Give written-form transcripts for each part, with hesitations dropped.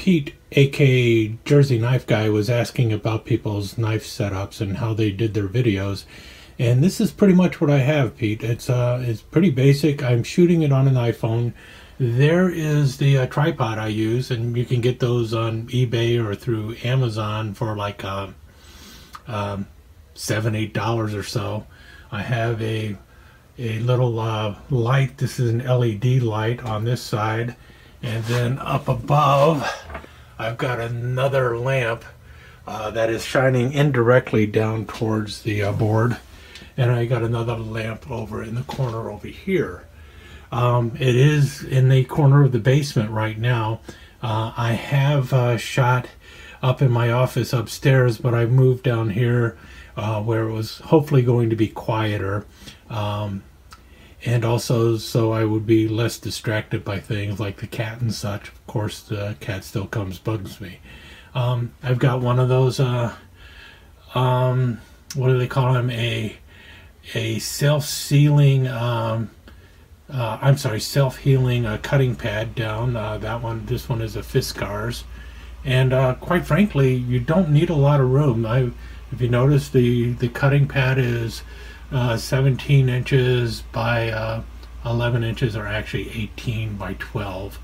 Pete, aka Jersey Knife Guy, was asking about people's knife setups and how they did their videos. And this is pretty much what I have, Pete. It's pretty basic. I'm shooting it on an iPhone. There is the tripod I use, and you can get those on eBay or through Amazon for like $7-8 or so. I have a little light. This is an LED light on this side, and then up above I've got another lamp that is shining indirectly down towards the board, and I got another lamp over in the corner over here. It is in the corner of the basement right now. I have shot up in my office upstairs, but I moved down here where it was hopefully going to be quieter, and also so I would be less distracted by things like the cat and such. Of course, the cat still comes, bugs me. I've got one of those, what do they call them? A self-sealing, self-healing cutting pad down. This one is a Fiskars. And quite frankly, you don't need a lot of room. If you notice, the cutting pad is 17 inches by 11 inches, or actually 18 by 12.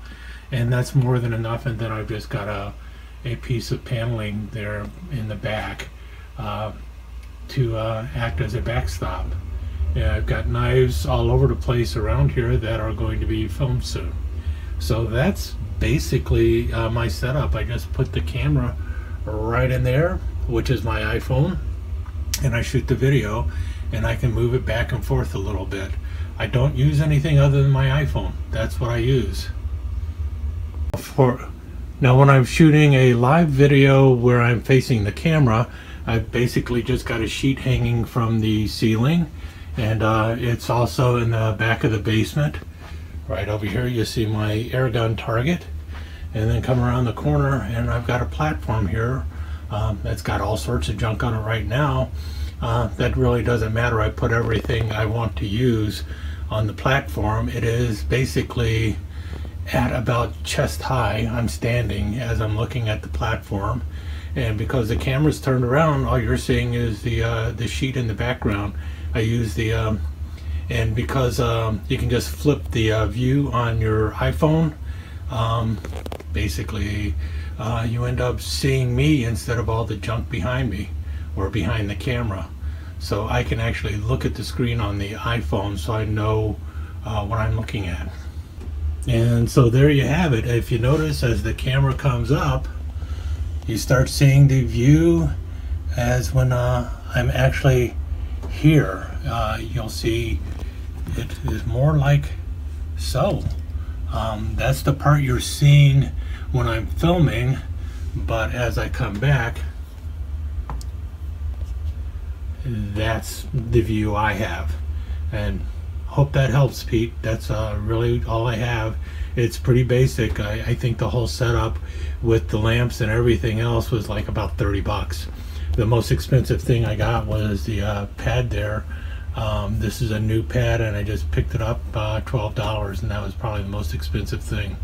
And that's more than enough. And then I've just got a piece of paneling there in the back to act as a backstop. Yeah, I've got knives all over the place around here that are going to be filmed soon. So that's basically my setup. I just put the camera right in there, which is my iPhone, and I shoot the video, and I can move it back and forth a little bit. I don't use anything other than my iPhone. That's what I use. Now when I'm shooting a live video where I'm facing the camera, I've basically just got a sheet hanging from the ceiling, and it's also in the back of the basement. Right over here you see my air gun target, and then come around the corner and I've got a platform here that's got all sorts of junk on it right now. That really doesn't matter. I put everything I want to use on the platform. It is basically at about chest high. I'm standing as I'm looking at the platform, and because the camera's turned around, all you're seeing is the sheet in the background. I use the and because you can just flip the view on your iPhone, basically you end up seeing me instead of all the junk behind me or behind the camera. So I can actually look at the screen on the iPhone, so I know what I'm looking at. And so there you have it. If you notice, as the camera comes up, you start seeing the view as when I'm actually here. You'll see it is more like so. That's the part you're seeing when I'm filming, but as I come back, that's the view I have. And hope that helps, Pete. That's really all I have. It's pretty basic. I think the whole setup with the lamps and everything else was like about 30 bucks. The most expensive thing I got was the pad there. This is a new pad, and I just picked it up $12, and that was probably the most expensive thing.